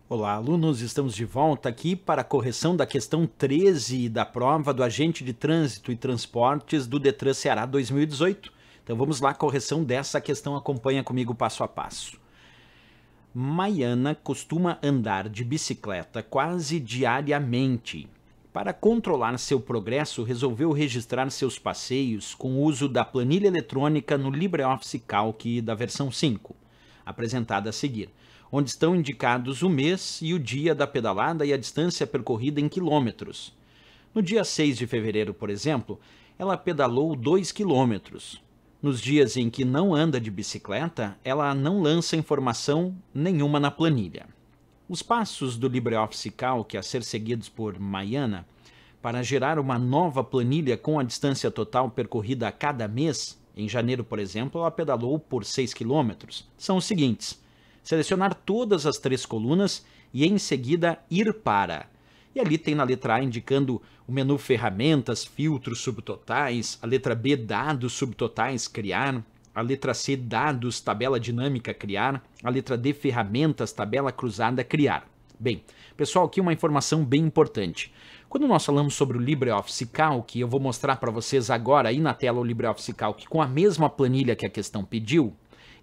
Olá, alunos, estamos de volta aqui para a correção da questão 13 da prova do Agente de Trânsito e Transportes do Detran Ceará 2018. Então vamos lá, correção dessa questão, acompanha comigo passo a passo. Maiana costuma andar de bicicleta quase diariamente. Para controlar seu progresso, resolveu registrar seus passeios com o uso da planilha eletrônica no LibreOffice Calc da versão 5, apresentada a seguir, onde estão indicados o mês e o dia da pedalada e a distância percorrida em quilômetros. No dia 6 de fevereiro, por exemplo, ela pedalou 2 quilômetros. Nos dias em que não anda de bicicleta, ela não lança informação nenhuma na planilha. Os passos do LibreOffice Calc a ser seguidos por Maiana para gerar uma nova planilha com a distância total percorrida a cada mês, em janeiro, por exemplo, ela pedalou por 6 quilômetros, são os seguintes: selecionar todas as 3 colunas e em seguida ir para. E ali tem na letra A indicando o menu ferramentas, filtros subtotais, a letra B dados subtotais, criar, a letra C dados, tabela dinâmica, criar, a letra D ferramentas, tabela cruzada, criar. Bem, pessoal, aqui uma informação bem importante. Quando nós falamos sobre o LibreOffice Calc, eu vou mostrar para vocês agora aí na tela o LibreOffice Calc com a mesma planilha que a questão pediu.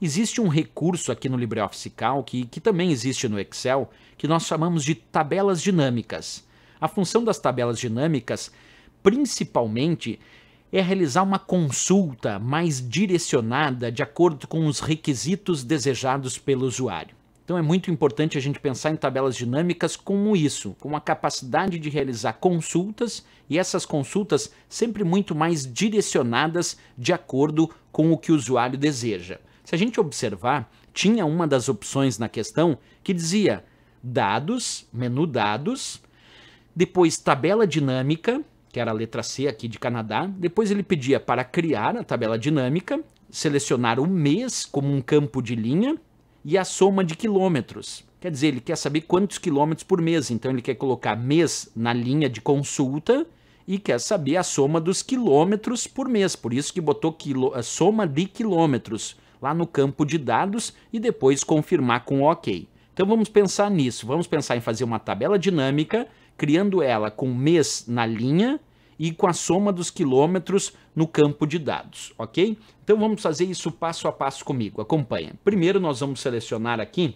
Existe um recurso aqui no LibreOffice Calc, que também existe no Excel, que nós chamamos de tabelas dinâmicas. A função das tabelas dinâmicas, principalmente, é realizar uma consulta mais direcionada de acordo com os requisitos desejados pelo usuário. Então é muito importante a gente pensar em tabelas dinâmicas como isso, com a capacidade de realizar consultas, e essas consultas sempre muito mais direcionadas de acordo com o que o usuário deseja. Se a gente observar, tinha uma das opções na questão que dizia dados, menu dados, depois tabela dinâmica, que era a letra C aqui de Canadá, depois ele pedia para criar a tabela dinâmica, selecionar o mês como um campo de linha e a soma de quilômetros. Quer dizer, ele quer saber quantos quilômetros por mês, então ele quer colocar mês na linha de consulta e quer saber a soma dos quilômetros por mês, por isso que botou a soma de quilômetros lá no campo de dados e depois confirmar com OK. Então vamos pensar nisso, vamos pensar em fazer uma tabela dinâmica, criando ela com mês na linha e com a soma dos quilômetros no campo de dados, ok? Então vamos fazer isso passo a passo comigo, acompanha. Primeiro nós vamos selecionar aqui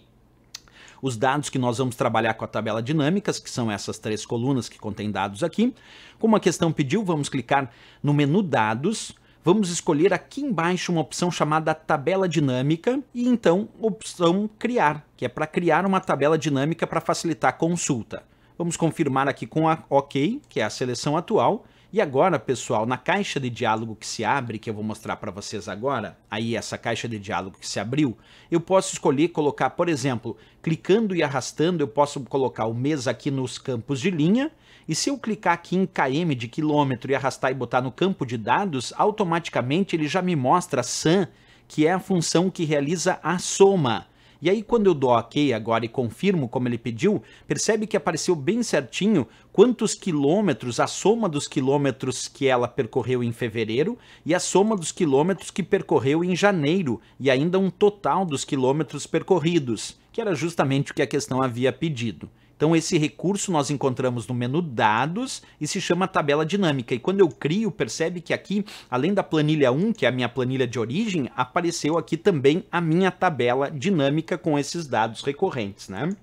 os dados que nós vamos trabalhar com a tabela dinâmicas, que são essas 3 colunas que contêm dados aqui. Como a questão pediu, vamos clicar no menu dados, vamos escolher aqui embaixo uma opção chamada tabela dinâmica e então opção criar, que é para criar uma tabela dinâmica para facilitar a consulta. Vamos confirmar aqui com a OK, que é a seleção atual. E agora, pessoal, na caixa de diálogo que se abre, que eu vou mostrar para vocês agora, aí essa caixa de diálogo que se abriu, eu posso escolher colocar, por exemplo, clicando e arrastando, eu posso colocar o mês aqui nos campos de linha, e se eu clicar aqui em km de quilômetro e arrastar e botar no campo de dados, automaticamente ele já me mostra a SUM, que é a função que realiza a soma. E aí quando eu dou OK agora e confirmo como ele pediu, percebe que apareceu bem certinho quantos quilômetros, a soma dos quilômetros que ela percorreu em fevereiro e a soma dos quilômetros que percorreu em janeiro e ainda um total dos quilômetros percorridos, que era justamente o que a questão havia pedido. Então esse recurso nós encontramos no menu dados e se chama tabela dinâmica. E quando eu crio, percebe que aqui, além da planilha 1, que é a minha planilha de origem, apareceu aqui também a minha tabela dinâmica com esses dados recorrentes, né?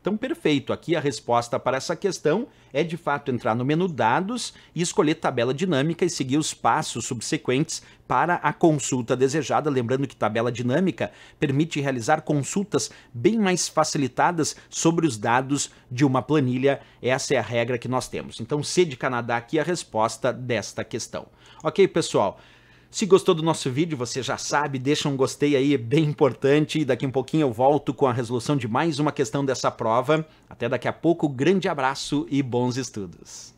Então, perfeito. Aqui a resposta para essa questão é, de fato, entrar no menu dados e escolher tabela dinâmica e seguir os passos subsequentes para a consulta desejada. Lembrando que tabela dinâmica permite realizar consultas bem mais facilitadas sobre os dados de uma planilha. Essa é a regra que nós temos. Então, C de Canadá aqui é a resposta desta questão. Ok, pessoal? Se gostou do nosso vídeo, você já sabe, deixa um gostei aí, é bem importante. Daqui um pouquinho eu volto com a resolução de mais uma questão dessa prova. Até daqui a pouco, grande abraço e bons estudos.